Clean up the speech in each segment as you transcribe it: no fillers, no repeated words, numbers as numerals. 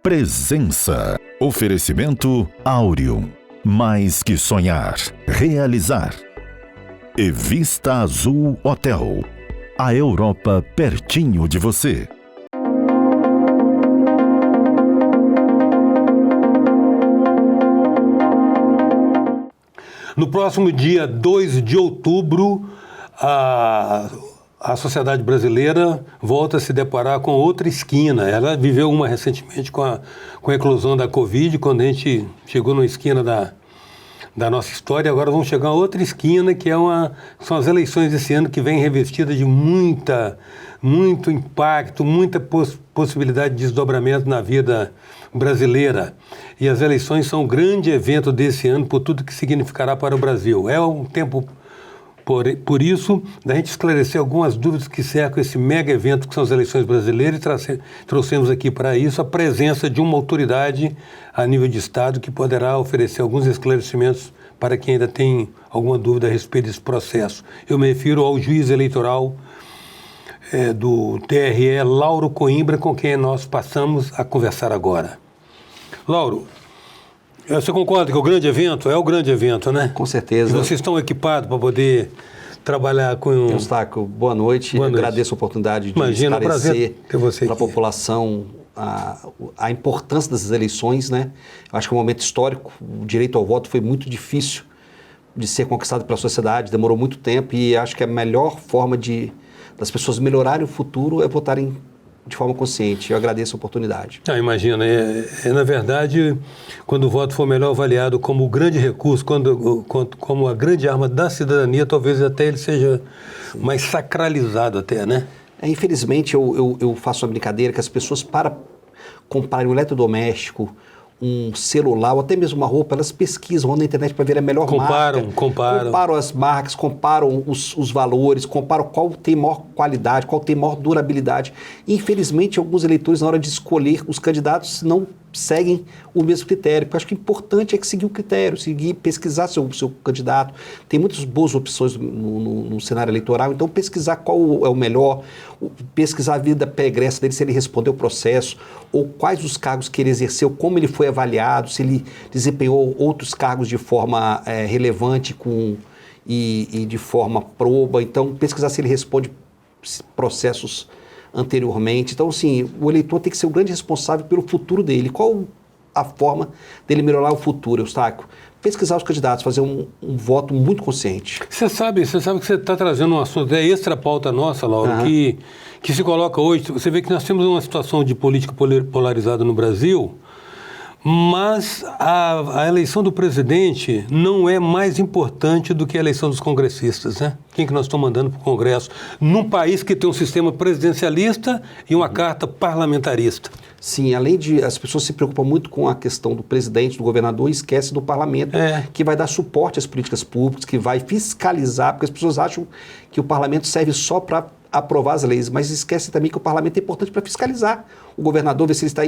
Presença. Oferecimento Áureo. Mais que sonhar, realizar. E Vista Azul Hotel. A Europa pertinho de você. No próximo dia 2 de outubro, a sociedade brasileira volta a se deparar com outra esquina. Ela viveu uma recentemente com a eclosão da Covid, quando a gente chegou numa esquina da nossa história. Agora vamos chegar a outra esquina, que são as eleições desse ano, que vem revestidas de muito impacto, muita possibilidade de desdobramento na vida brasileira. E as eleições são um grande evento desse ano por tudo que significará para o Brasil. É um tempo, por isso, da gente esclarecer algumas dúvidas que cercam esse mega evento que são as eleições brasileiras, e trouxemos aqui para isso a presença de uma autoridade a nível de Estado que poderá oferecer alguns esclarecimentos para quem ainda tem alguma dúvida a respeito desse processo. Eu me refiro ao juiz eleitoral do TRE, Lauro Coimbra, com quem nós passamos a conversar agora. Lauro, você concorda que o grande evento é o grande evento, né? Com certeza. E vocês estão equipados para poder trabalhar com... Eustáquio, boa noite. Boa noite. Agradeço a oportunidade de Imagina, esclarecer para a população a importância dessas eleições, né? Eu acho que é um momento histórico. O direito ao voto foi muito difícil de ser conquistado pela sociedade, demorou muito tempo, e acho que a melhor forma das pessoas melhorarem o futuro é votarem de forma consciente. Eu agradeço a oportunidade. Imagina, na verdade, quando o voto for melhor avaliado como o grande recurso, como a grande arma da cidadania, talvez até ele seja mais sacralizado até, né? Infelizmente, eu faço uma brincadeira que as pessoas, para comprarem um eletrodoméstico, um celular ou até mesmo uma roupa, elas pesquisam na internet para ver a melhor marca. Comparam as marcas, comparam os valores, comparam qual tem maior qualidade, qual tem maior durabilidade. E, infelizmente, alguns eleitores, na hora de escolher os candidatos, não seguem o mesmo critério. Porque eu acho que o importante é seguir o critério, pesquisar seu candidato. Tem muitas boas opções no cenário eleitoral, então pesquisar qual é o melhor, pesquisar a vida pregressa dele, se ele respondeu o processo, ou quais os cargos que ele exerceu, como ele foi avaliado, se ele desempenhou outros cargos de forma relevante e de forma proba. Então, pesquisar se ele responde processos anteriormente. Então, assim, o eleitor tem que ser o grande responsável pelo futuro dele. Qual a forma dele melhorar o futuro, Eustáquio? Pesquisar os candidatos, fazer um voto muito consciente. Você sabe que você está trazendo um assunto, extra pauta nossa, Laura, que se coloca hoje. Você vê que nós temos uma situação de política polarizada no Brasil, mas a eleição do presidente não é mais importante do que a eleição dos congressistas, né? Quem que nós estamos mandando para o Congresso? Num país que tem um sistema presidencialista e uma carta parlamentarista. Sim, além de... As pessoas se preocupam muito com a questão do presidente, do governador, e esquecem do parlamento, que vai dar suporte às políticas públicas, que vai fiscalizar, porque as pessoas acham que o parlamento serve só para aprovar as leis, mas esquecem também que o parlamento é importante para fiscalizar o governador, ver se ele está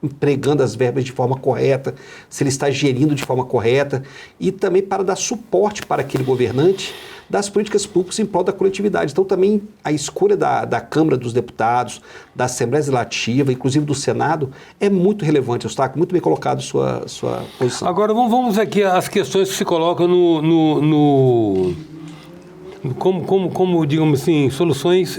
empregando as verbas de forma correta, se ele está gerindo de forma correta, e também para dar suporte para aquele governante das políticas públicas em prol da coletividade. Então, também a escolha da Câmara dos Deputados, da Assembleia Legislativa, inclusive do Senado, é muito relevante, Eustáquio. Muito bem colocado sua posição. Agora, vamos aqui às questões que se colocam como digamos assim, soluções,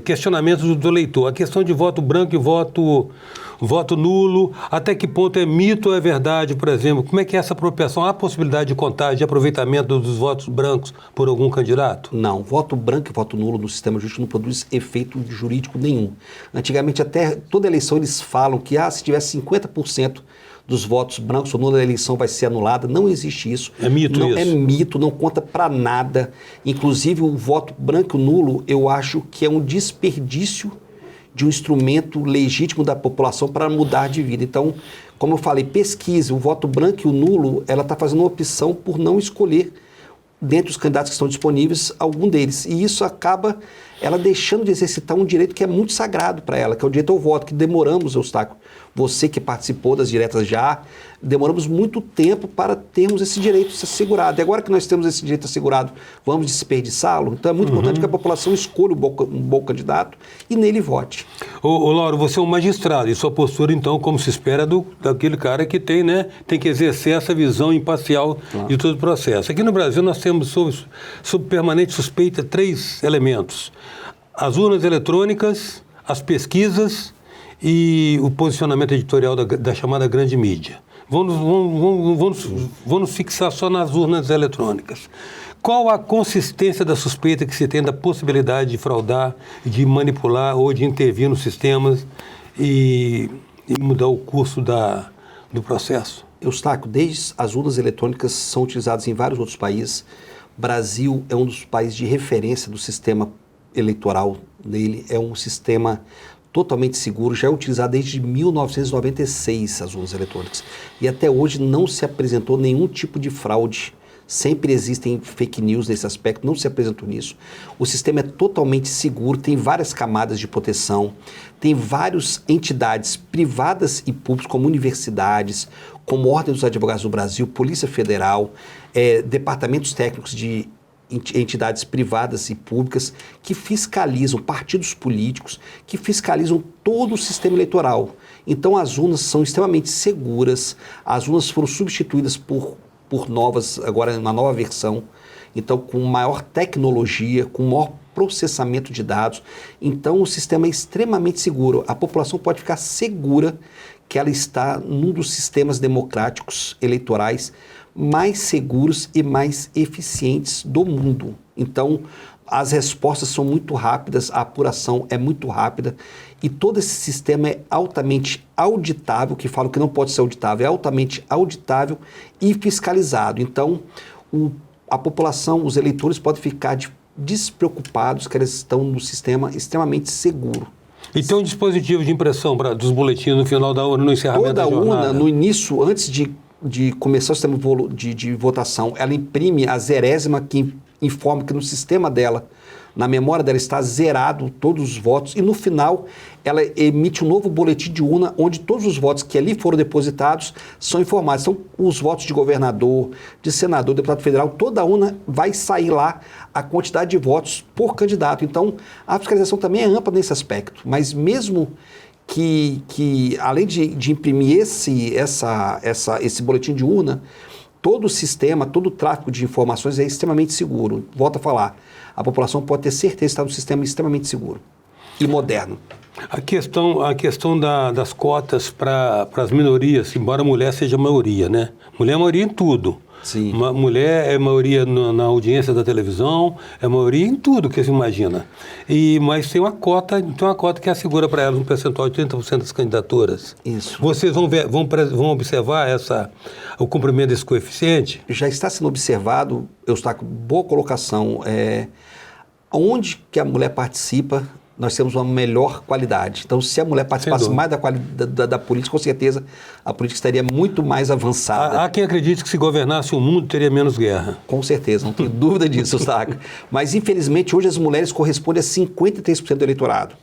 questionamentos do eleitor. A questão de voto branco e voto nulo, até que ponto é mito ou é verdade, por exemplo? Como é que é essa apropriação? Há possibilidade de contagem, de aproveitamento dos votos brancos por algum candidato? Não, voto branco e voto nulo no sistema jurídico não produz efeito jurídico nenhum. Antigamente, até toda eleição, eles falam que se tiver 50% dos votos brancos ou nulos, a eleição vai ser anulada. Não existe isso. É mito isso? É mito, não conta para nada. Inclusive, o voto branco e nulo, eu acho que é um desperdício de um instrumento legítimo da população para mudar de vida. Então, como eu falei, pesquise. O voto branco e o nulo, ela está fazendo uma opção por não escolher, dentre os candidatos que estão disponíveis, algum deles. E isso acaba ela deixando de exercitar um direito que é muito sagrado para ela, que é o direito ao voto, que demoramos, Eustáquio, você que participou das diretas já, demoramos muito tempo para termos esse direito assegurado. E agora que nós temos esse direito assegurado, vamos desperdiçá-lo? Então é muito importante que a população escolha um bom candidato e nele vote. Ô, Lauro, você é um magistrado e sua postura, então, como se espera daquele cara que tem, né, tem que exercer essa visão imparcial de todo o processo. Aqui no Brasil nós temos sob permanente suspeita 3 elementos: as urnas eletrônicas, as pesquisas e o posicionamento editorial da chamada grande mídia. Vamos nos fixar só nas urnas eletrônicas. Qual a consistência da suspeita que se tem da possibilidade de fraudar, de manipular ou de intervir nos sistemas e mudar o curso do processo? Eustáquio, desde as urnas eletrônicas são utilizadas em vários outros países. Brasil é um dos países de referência do sistema eleitoral dele, é um sistema totalmente seguro, já é utilizado desde 1996 as urnas eletrônicas. E até hoje não se apresentou nenhum tipo de fraude. Sempre existem fake news nesse aspecto, não se apresentou nisso. O sistema é totalmente seguro, tem várias camadas de proteção, tem várias entidades privadas e públicas, como universidades, como Ordem dos Advogados do Brasil, Polícia Federal, departamentos técnicos de entidades privadas e públicas que fiscalizam, partidos políticos, que fiscalizam todo o sistema eleitoral. Então as urnas são extremamente seguras, as urnas foram substituídas por novas, agora uma nova versão, então com maior tecnologia, com maior processamento de dados. Então o sistema é extremamente seguro. A população pode ficar segura que ela está num dos sistemas democráticos eleitorais mais seguros e mais eficientes do mundo. Então, as respostas são muito rápidas, a apuração é muito rápida e todo esse sistema é altamente auditável, que falo que não pode ser auditável, é altamente auditável e fiscalizado. Então, a população, os eleitores podem ficar despreocupados que eles estão no sistema extremamente seguro. E tem um dispositivo de impressão dos boletins no final da urna, no encerramento da jornada? Toda urna, no início, antes de começar o sistema de votação, ela imprime a zerésima que informa que no sistema dela, na memória dela está zerado todos os votos e no final ela emite um novo boletim de urna onde todos os votos que ali foram depositados são informados. Então os votos de governador, de senador, deputado federal, toda a urna vai sair lá a quantidade de votos por candidato. Então a fiscalização também é ampla nesse aspecto, mas mesmo que além de imprimir esse boletim de urna, todo o sistema, todo o tráfego de informações é extremamente seguro. Volto a falar, a população pode ter certeza que está num sistema extremamente seguro e moderno. A questão das cotas para as minorias, embora a mulher seja a maioria, né? Mulher é maioria em tudo. Sim. Mulher é maioria na audiência da televisão, é maioria em tudo que se imagina. Mas tem uma cota que assegura para elas um percentual de 30% das candidaturas. Isso. Vocês vão observar o cumprimento desse coeficiente? Já está sendo observado, Eustáquio, boa colocação. Onde que a mulher participa, nós temos uma melhor qualidade. Então, se a mulher participasse mais da política, com certeza a política estaria muito mais avançada. Há quem acredite que se governasse o mundo, teria menos guerra. Com certeza, não tenho dúvida disso, Eustáquio. Mas, infelizmente, hoje as mulheres correspondem a 53% do eleitorado.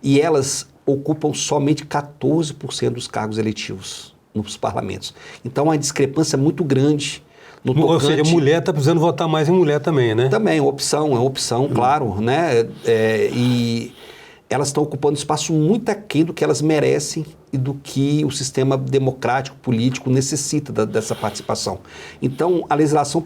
E elas ocupam somente 14% dos cargos eletivos nos parlamentos. Então, há uma discrepância muito grande. Ou seja, a mulher está precisando votar mais em mulher também, né? Também, é uma opção, claro, né? E elas estão ocupando espaço muito aquém do que elas merecem e do que o sistema democrático, político necessita dessa participação. Então, a legislação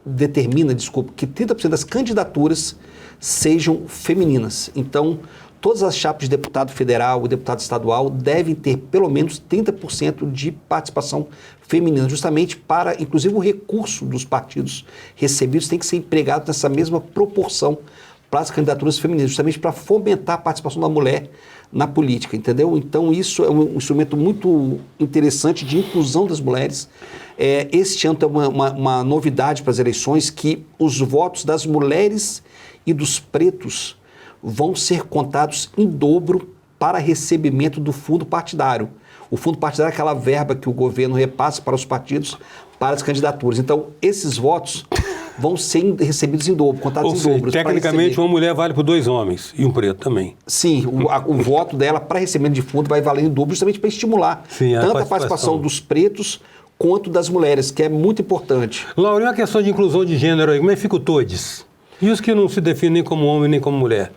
determina que 30% das candidaturas sejam femininas. Então, todas as chapas de deputado federal e deputado estadual devem ter pelo menos 30% de participação feminina, justamente para, inclusive, o recurso dos partidos recebidos tem que ser empregado nessa mesma proporção para as candidaturas femininas, justamente para fomentar a participação da mulher na política, entendeu? Então, isso é um instrumento muito interessante de inclusão das mulheres. Este ano tem uma novidade para as eleições, que os votos das mulheres e dos pretos vão ser contados em dobro para recebimento do fundo partidário. O fundo partidário é aquela verba que o governo repassa para os partidos, para as candidaturas. Então, esses votos vão ser recebidos em dobro, contados em dobro. Tecnicamente, uma mulher vale por 2 homens e um preto também. Sim, o voto dela para recebimento de fundo vai valer em dobro, justamente para estimular tanto a participação dos pretos quanto das mulheres, que é muito importante. Laura, e uma questão de inclusão de gênero aí, como é que fica o TODES? E os que não se definem nem como homem nem como mulher?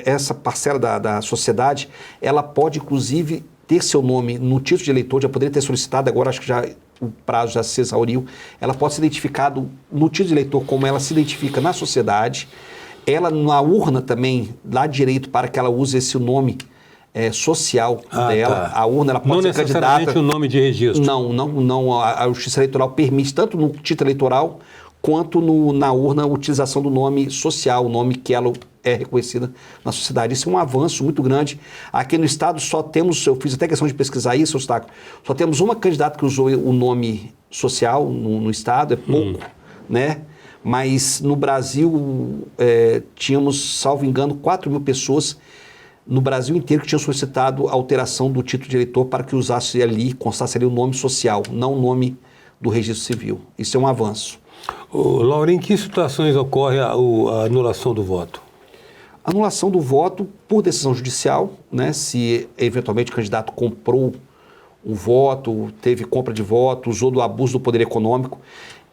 essa parcela da sociedade, ela pode, inclusive, ter seu nome no título de eleitor, já poderia ter solicitado, agora acho que já o prazo já se exauriu, ela pode ser identificada no título de eleitor como ela se identifica na sociedade, ela na urna também dá direito para que ela use esse nome social dela. Tá. A urna ela pode ser candidata. Não necessariamente o nome de registro. Não. A Justiça Eleitoral permite, tanto no título eleitoral, quanto na urna, a utilização do nome social, o nome que ela é reconhecida na sociedade. Isso é um avanço muito grande. Aqui no Estado só temos, eu fiz até questão de pesquisar isso, Eustáquio, só temos uma candidata que usou o nome social no Estado, é pouco, né? Mas no Brasil tínhamos, salvo engano, 4 mil pessoas no Brasil inteiro que tinham solicitado a alteração do título de eleitor para que usasse ali, constasse ali o nome social, não o nome do registro civil. Isso é um avanço. Laura, em que situações ocorre a anulação do voto? Anulação do voto por decisão judicial, né? Se eventualmente o candidato comprou o voto, teve compra de voto, usou do abuso do poder econômico,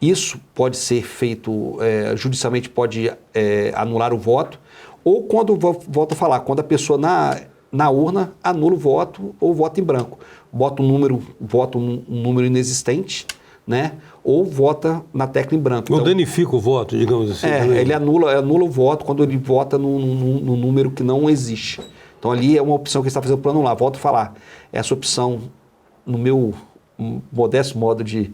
isso pode ser feito, judicialmente pode anular o voto, ou quando, volto a falar, quando a pessoa na urna anula o voto ou vota em branco. Vota um número inexistente, né? Ou vota na tecla em branco. Ou danifica o voto, digamos assim. Ele anula o voto quando ele vota no número que não existe. Então ali é uma opção que ele está fazendo para anular. Volto a falar, essa opção, no meu modesto modo de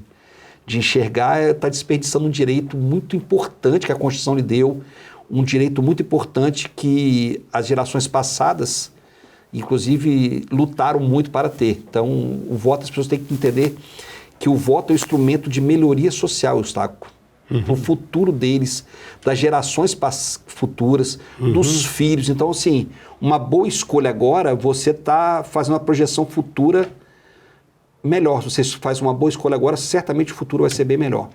enxergar, está desperdiçando um direito muito importante que a Constituição lhe deu, um direito muito importante que as gerações passadas, inclusive, lutaram muito para ter. Então, o voto, as pessoas têm que entender que o voto é um instrumento de melhoria social, Eustáquio, para o futuro deles, das gerações futuras, dos filhos. Então, assim, uma boa escolha agora, você está fazendo uma projeção futura melhor. Se você faz uma boa escolha agora, certamente o futuro vai ser bem melhor.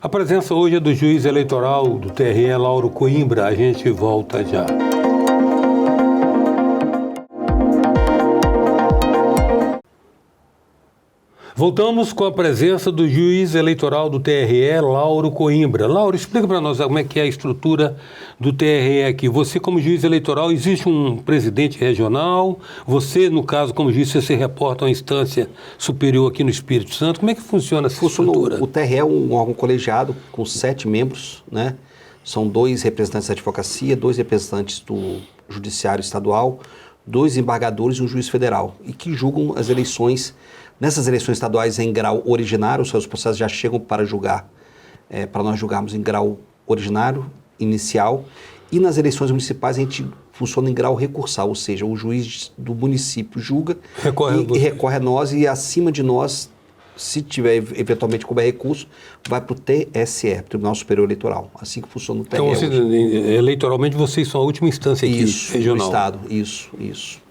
A presença hoje é do juiz eleitoral do TRE, Lauro Coimbra. A gente volta já. Voltamos com a presença do juiz eleitoral do TRE, Lauro Coimbra. Lauro, explica para nós como é que é a estrutura do TRE aqui. Você, como juiz eleitoral, existe um presidente regional? Você, no caso, como juiz, você se reporta a uma instância superior aqui no Espírito Santo? Como é que funciona essa estrutura? O TRE é um órgão colegiado com 7 membros, né? São 2 representantes da advocacia, 2 representantes do judiciário estadual, 2 embargadores e um juiz federal, e que julgam as eleições. Nessas eleições estaduais em grau originário, os seus processos já chegam para julgar, para nós julgarmos em grau originário, inicial, e nas eleições municipais a gente funciona em grau recursal, ou seja, o juiz do município julga e recorre a nós, e acima de nós, se tiver eventualmente couber recurso, vai para o TSE, Tribunal Superior Eleitoral. Assim que funciona o TRE. Então, eleitoralmente, vocês são a última instância aqui, regional. No Estado, isso.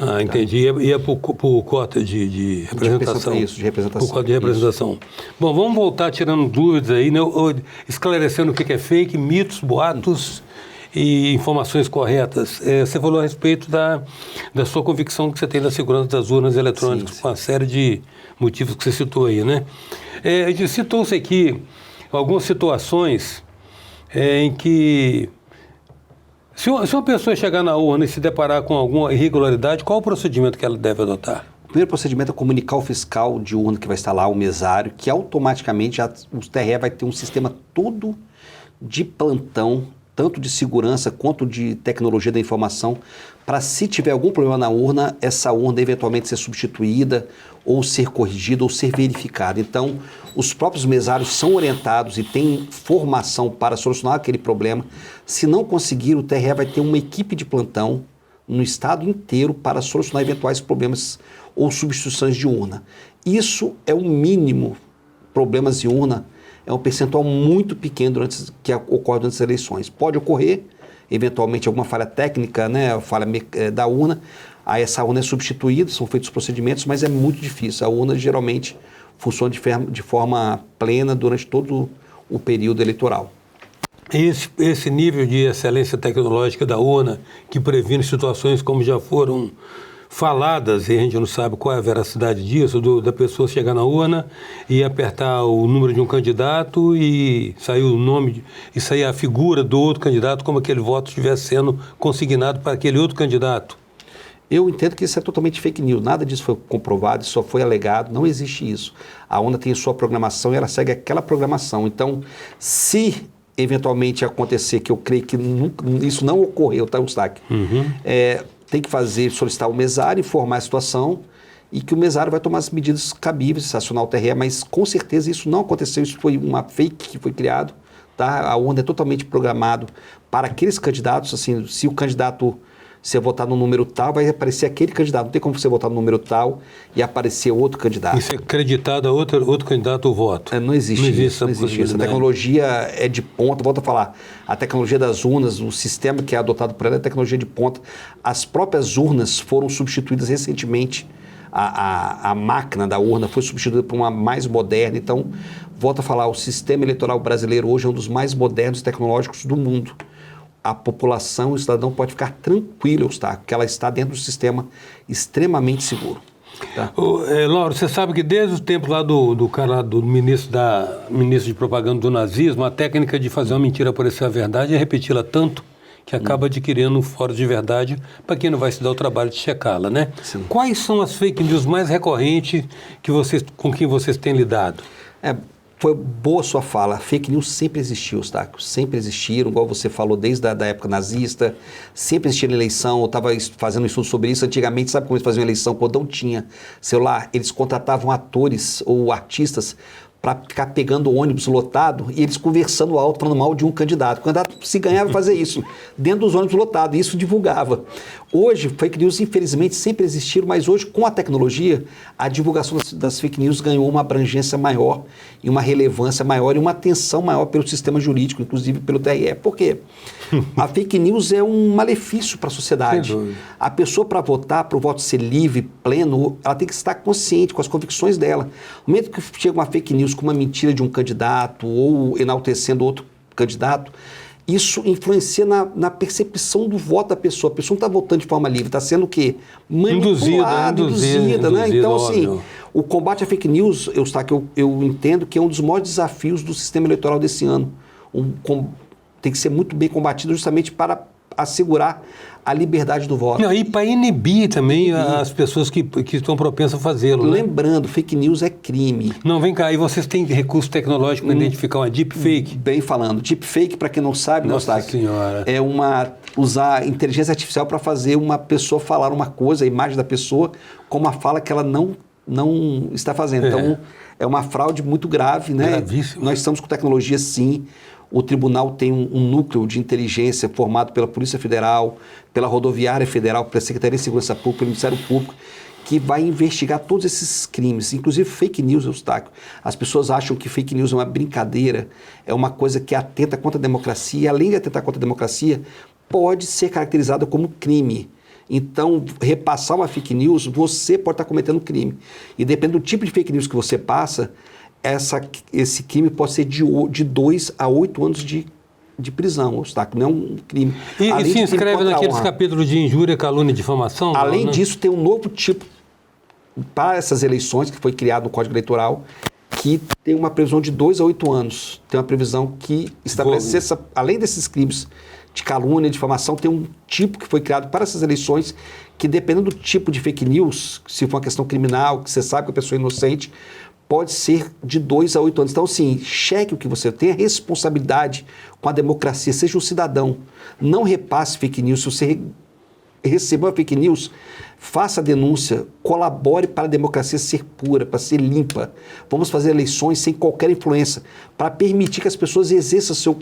Ah, entendi. E é por cota de representação. Isso, de representação. Por cota de representação. Isso. Bom, vamos voltar tirando dúvidas aí, né? Esclarecendo o que é fake, mitos, boatos e informações corretas. Você falou a respeito da sua convicção que você tem da segurança das urnas eletrônicas, sim. Com uma série de motivos que você citou aí, né? Citou-se aqui algumas situações em que... Se uma pessoa chegar na urna e se deparar com alguma irregularidade, qual o procedimento que ela deve adotar? O primeiro procedimento é comunicar ao fiscal de urna que vai estar lá, o mesário, que automaticamente o TRE vai ter um sistema todo de plantão, tanto de segurança quanto de tecnologia da informação, para se tiver algum problema na urna, essa urna eventualmente ser substituída, ou ser corrigida, ou ser verificada. Então, os próprios mesários são orientados e têm formação para solucionar aquele problema. Se não conseguir, o TRE vai ter uma equipe de plantão no estado inteiro para solucionar eventuais problemas ou substituições de urna. Isso é o mínimo. Problemas de urna é um percentual muito pequeno que ocorre durante as eleições. Pode ocorrer, eventualmente, alguma falha técnica, né, falha da urna, aí essa urna é substituída, são feitos os procedimentos, mas é muito difícil. A urna geralmente funciona de forma plena durante todo o período eleitoral. Esse nível de excelência tecnológica da urna, que previne situações como já foram faladas, e a gente não sabe qual é a veracidade disso, da pessoa chegar na urna e apertar o número de um candidato e sair o nome, e sair a figura do outro candidato, como aquele voto estivesse sendo consignado para aquele outro candidato. Eu entendo que isso é totalmente fake news, nada disso foi comprovado, só foi alegado, não existe isso. A urna tem sua programação e ela segue aquela programação. Então, se eventualmente acontecer, que eu creio que isso não ocorreu, tá, Eustáquio? Tem que solicitar o mesário, informar a situação e que o mesário vai tomar as medidas cabíveis, acionar o TRE, mas com certeza isso não aconteceu, isso foi uma fake que foi criado, tá? A urna é totalmente programado para aqueles candidatos, assim, se o candidato... Você votar no número tal, vai aparecer aquele candidato. Não tem como você votar no número tal e aparecer outro candidato. E ser acreditado a outro candidato o voto. Não existe isso. A tecnologia é de ponta. Volto a falar, a tecnologia das urnas, o sistema que é adotado por ela é tecnologia de ponta. As próprias urnas foram substituídas recentemente. A máquina da urna foi substituída por uma mais moderna. Então, volto a falar, o sistema eleitoral brasileiro hoje é um dos mais modernos e tecnológicos do mundo. A população, o cidadão pode ficar tranquilo, Eustáquio, que ela está dentro do sistema extremamente seguro. Tá? Lauro, você sabe que desde o tempo lá do ministro de propaganda do nazismo, a técnica de fazer uma mentira parecer a verdade é repeti-la tanto que acaba adquirindo um fora de verdade para quem não vai se dar o trabalho de checá-la, né? Sim. Quais são as fake news mais recorrentes com que vocês têm lidado? Foi boa sua fala. Fake news sempre existiu, Eustáquio. Sempre existiram, igual você falou, desde a época nazista. Sempre existia eleição. Eu estava fazendo um estudo sobre isso. Antigamente, sabe como eles faziam eleição? Quando não tinha celular, eles contratavam atores ou artistas para ficar pegando ônibus lotado e eles conversando alto, falando mal de um candidato. O candidato, se ganhava, fazer isso dentro dos ônibus lotados. Isso divulgava. Hoje, fake news, infelizmente, sempre existiram, mas hoje, com a tecnologia, a divulgação das fake news ganhou uma abrangência maior e uma relevância maior e uma atenção maior pelo sistema jurídico, inclusive pelo TRE. Por quê? A fake news é um malefício para a sociedade. A pessoa, para votar, para o voto ser livre, pleno, ela tem que estar consciente com as convicções dela. No momento que chega uma fake news com uma mentira de um candidato ou enaltecendo outro candidato, isso influencia na percepção do voto da pessoa. A pessoa não está votando de forma livre, está sendo o quê? Manipulada, induzida, né? Então, assim, o combate à fake news, eu entendo que é um dos maiores desafios do sistema eleitoral desse ano. Tem que ser muito bem combatido justamente para assegurar a liberdade do voto. E para inibir também as pessoas que estão propensas a fazê-lo. Lembrando, fake news é crime. Não, vem cá, e vocês têm recurso tecnológico para identificar uma deepfake? Bem falando. Deepfake, para quem não sabe, Nossa Senhora, é usar inteligência artificial para fazer uma pessoa falar uma coisa, a imagem da pessoa, com uma fala que ela não está fazendo. Então, é uma fraude muito grave, né? Gravíssimo. Nós estamos com tecnologia, sim. O tribunal tem um núcleo de inteligência formado pela Polícia Federal, pela Rodoviária Federal, pela Secretaria de Segurança Pública, pelo Ministério Público, que vai investigar todos esses crimes, inclusive fake news, Eustáquio. As pessoas acham que fake news é uma brincadeira, é uma coisa que atenta contra a democracia, e além de atentar contra a democracia, pode ser caracterizada como crime. Então, repassar uma fake news, você pode estar cometendo crime. E depende do tipo de fake news que você passa, esse crime pode ser de 2 a 8 anos de prisão, Eustáquio, não é um crime. E se inscreve naqueles capítulos de injúria, calúnia e difamação? Além disso, tem um novo tipo para essas eleições, que foi criado no Código Eleitoral, que tem uma previsão de 2 a 8 anos. Tem uma previsão que estabelece, além desses crimes de calúnia e difamação, tem um tipo que foi criado para essas eleições, que dependendo do tipo de fake news, se for uma questão criminal, que você sabe que a pessoa é inocente, pode ser de 2 a 8 anos. Então, assim, cheque o que você tem, a responsabilidade com a democracia, seja um cidadão. Não repasse fake news. Se você recebeu a fake news, faça a denúncia, colabore para a democracia ser pura, para ser limpa. Vamos fazer eleições sem qualquer influência, para permitir que as pessoas exerçam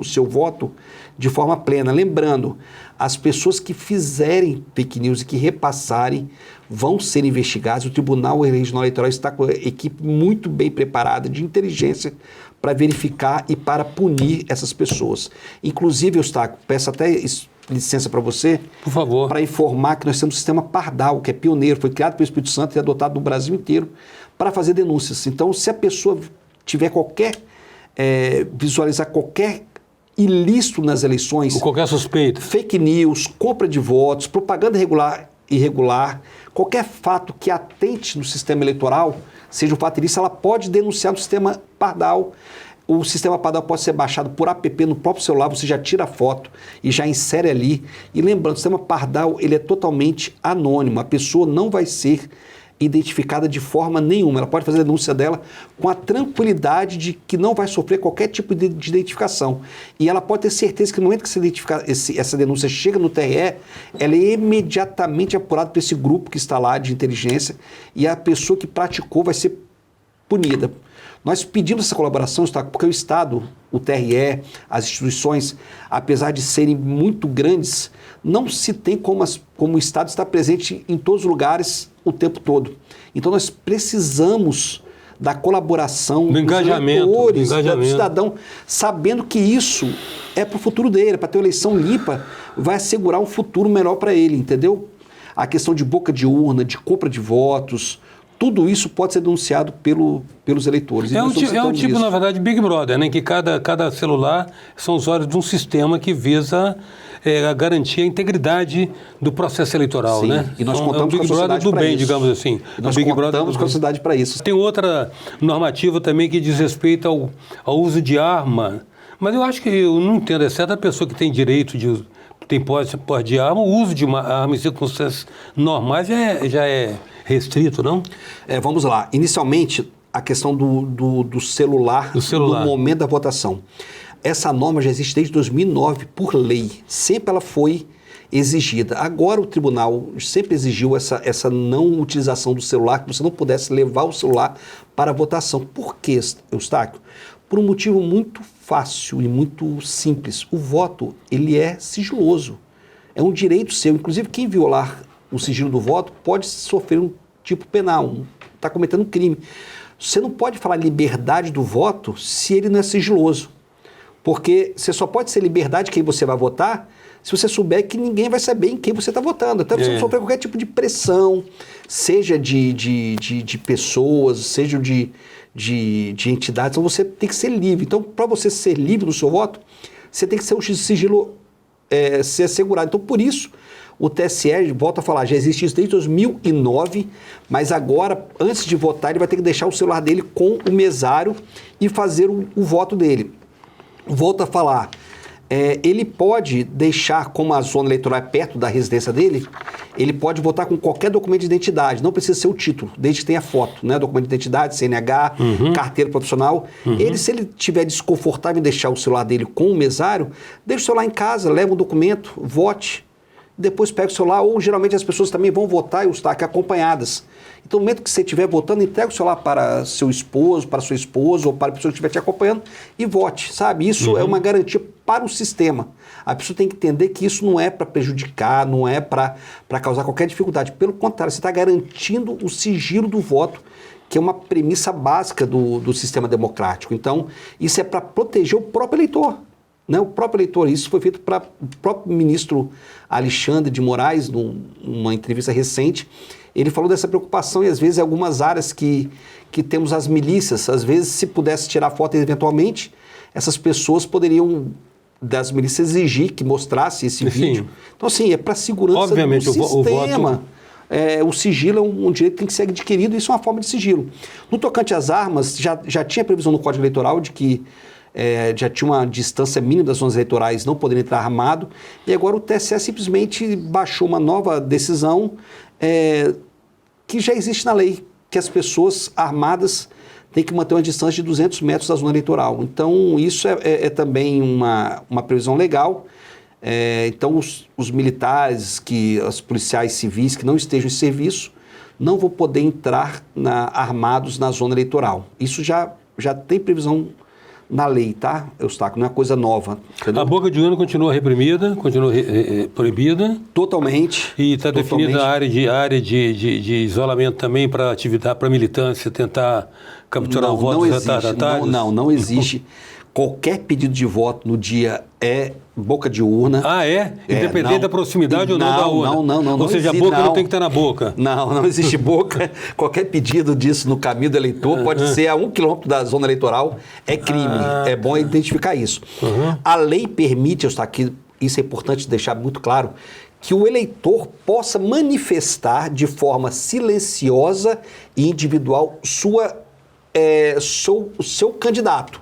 seu voto de forma plena. Lembrando, as pessoas que fizerem fake news e que repassarem vão ser investigadas. O Tribunal Regional Eleitoral está com a equipe muito bem preparada de inteligência para verificar e para punir essas pessoas. Inclusive, Eustáquio, peço até licença para você, por favor, para informar que nós temos um sistema Pardal, que é pioneiro, foi criado pelo Espírito Santo e adotado no Brasil inteiro para fazer denúncias. Então, se a pessoa tiver visualizar qualquer ilícito nas eleições, ou qualquer suspeita, fake news, compra de votos, propaganda irregular, irregular, qualquer fato que atente no sistema eleitoral, seja um fato ilícito, ela pode denunciar no sistema Pardal. O sistema Pardal pode ser baixado por app no próprio celular, você já tira a foto e já insere ali. E lembrando, o sistema Pardal ele é totalmente anônimo, a pessoa não vai ser identificada de forma nenhuma. Ela pode fazer a denúncia dela com a tranquilidade de que não vai sofrer qualquer tipo de identificação. E ela pode ter certeza que no momento que essa denúncia chega no TRE, ela é imediatamente apurada por esse grupo que está lá de inteligência e a pessoa que praticou vai ser punida. Nós pedimos essa colaboração, porque o Estado, o TRE, as instituições, apesar de serem muito grandes, não se tem como o Estado estar presente em todos os lugares o tempo todo. Então nós precisamos da colaboração do engajamento, do cidadão, sabendo que isso é para o futuro dele, para ter uma eleição limpa, vai assegurar um futuro melhor para ele, entendeu? A questão de boca de urna, de compra de votos, tudo isso pode ser denunciado pelos eleitores. É um tipo, na verdade, Big Brother, né? Que cada celular são os olhos de um sistema que visa garantir a integridade do processo eleitoral. Sim, né? E nós contamos com a sociedade do para bem, isso. digamos assim. E nós contamos com a sociedade para isso. Tem outra normativa também que diz respeito ao uso de arma. Mas eu acho que eu não entendo. É certa pessoa que tem direito de... tem posse de arma, o uso de uma arma em circunstâncias normais já é restrito, não? Vamos lá. Inicialmente, a questão do celular no momento da votação. Essa norma já existe desde 2009 por lei. Sempre ela foi exigida. Agora o tribunal sempre exigiu essa não utilização do celular, que você não pudesse levar o celular para a votação. Por quê, Eustáquio? Por um motivo muito fácil e muito simples. O voto, ele é sigiloso. É um direito seu. Inclusive, quem violar o sigilo do voto pode sofrer um tipo penal, está cometendo um crime. Você não pode falar liberdade do voto se ele não é sigiloso. Porque você só pode ser liberdade de quem você vai votar se você souber que ninguém vai saber em quem você está votando. Até você não sofrer qualquer tipo de pressão, seja de pessoas, seja de entidades, então você tem que ser livre. Então, para você ser livre no seu voto, você tem que ser o sigilo ser assegurado. Então, por isso, o TSE, volta a falar, já existe isso desde 2009, mas agora, antes de votar, ele vai ter que deixar o celular dele com o mesário e fazer o voto dele. Volta a falar, ele pode deixar, como a zona eleitoral é perto da residência dele, ele pode votar com qualquer documento de identidade, não precisa ser o título, desde que tenha foto, né? Documento de identidade, CNH, carteira profissional. Se ele estiver desconfortável em deixar o celular dele com o mesário, deixa o celular em casa, leva um documento, vote, depois pega o celular, ou geralmente as pessoas também vão votar e estão aqui acompanhadas. Então, no momento que você estiver votando, entrega o celular para seu esposo, para sua esposa, ou para a pessoa que estiver te acompanhando e vote, sabe? Isso é uma garantia para o sistema. A pessoa tem que entender que isso não é para prejudicar, não é para causar qualquer dificuldade. Pelo contrário, você está garantindo o sigilo do voto, que é uma premissa básica do sistema democrático. Então, isso é para proteger o próprio eleitor. Né? O próprio eleitor, isso foi feito para o próprio ministro Alexandre de Moraes, numa entrevista recente, ele falou dessa preocupação e às vezes em algumas áreas que temos as milícias, às vezes se pudesse tirar foto eventualmente, essas pessoas poderiam das milícias exigir que mostrasse esse vídeo. Então assim, é para a segurança obviamente, do sistema. O sigilo é um direito que tem que ser adquirido e isso é uma forma de sigilo. No tocante às armas, já tinha previsão no Código Eleitoral de que já tinha uma distância mínima das zonas eleitorais, não poderia entrar armado, e agora o TSE simplesmente baixou uma nova decisão que já existe na lei, que as pessoas armadas têm que manter uma distância de 200 metros da zona eleitoral. Então, isso é também uma previsão legal. Então, os militares, os policiais civis que não estejam em serviço, não vão poder entrar armados na zona eleitoral. Isso já tem previsão na lei, tá, Eustáquio? Não é coisa nova. Entendeu? A boca de urna continua reprimida, continua proibida? Totalmente. E está definida a área de isolamento também para atividade, para militância, tentar capturar o voto retardatários? Não existe. Qualquer pedido de voto no dia é boca de urna. Ah, é? Independente da proximidade ou não da urna? Não. Ou seja, a boca não tem que estar na boca. Não existe boca. Qualquer pedido disso no caminho do eleitor pode ser a 1 quilômetro da zona eleitoral, é crime. É bom identificar isso. A lei permite, isso é importante deixar muito claro, que o eleitor possa manifestar de forma silenciosa e individual seu candidato.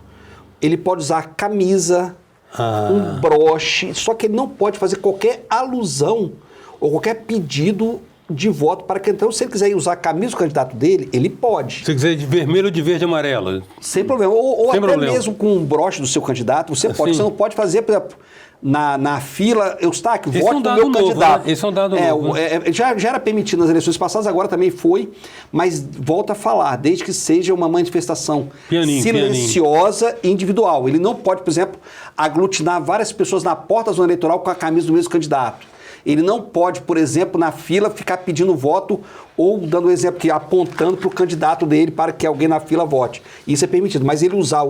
Ele pode usar camisa, um broche, só que ele não pode fazer qualquer alusão ou qualquer pedido de voto para que, então, se ele quiser usar a camisa do candidato dele, ele pode. Se quiser de vermelho ou de verde e amarelo. Sem problema. Ou Sem até problema. mesmo com um broche do seu candidato, você pode. Você não pode fazer, por exemplo, na fila, Eustáquio, vote no meu candidato. Né? Esse é um dado novo. Né? Já era permitido nas eleições passadas, agora também foi, mas volta a falar, desde que seja uma manifestação silenciosa e individual. Ele não pode, por exemplo, aglutinar várias pessoas na porta da zona eleitoral com a camisa do mesmo candidato. Ele não pode, por exemplo, na fila ficar pedindo voto ou dando um exemplo que apontando para o candidato dele para que alguém na fila vote. Isso é permitido, mas ele usar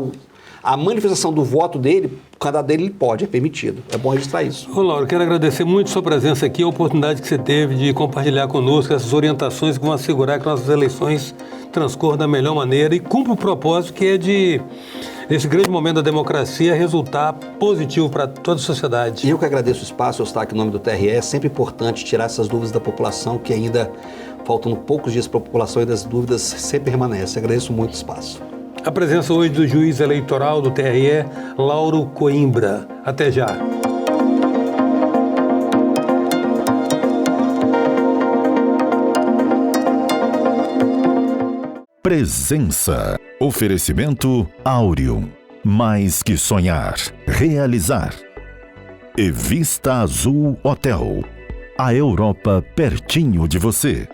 a manifestação do voto dele, o candidato dele ele pode, é permitido. É bom registrar isso. Ô, Lauro, quero agradecer muito a sua presença aqui, a oportunidade que você teve de compartilhar conosco essas orientações que vão assegurar que nossas eleições transcorram da melhor maneira e cumpra o propósito que é de, nesse grande momento da democracia, resultar positivo para toda a sociedade. E eu que agradeço o espaço, Eustáquio, em nome do TRE. É sempre importante tirar essas dúvidas da população, que ainda, faltando poucos dias para a população, e das dúvidas sempre permanecem. Agradeço muito o espaço. A presença hoje do juiz eleitoral do TRE, Lauro Coimbra. Até já. Presença. Oferecimento Aureum. Mais que sonhar, realizar. E Vista Azul Hotel. A Europa pertinho de você.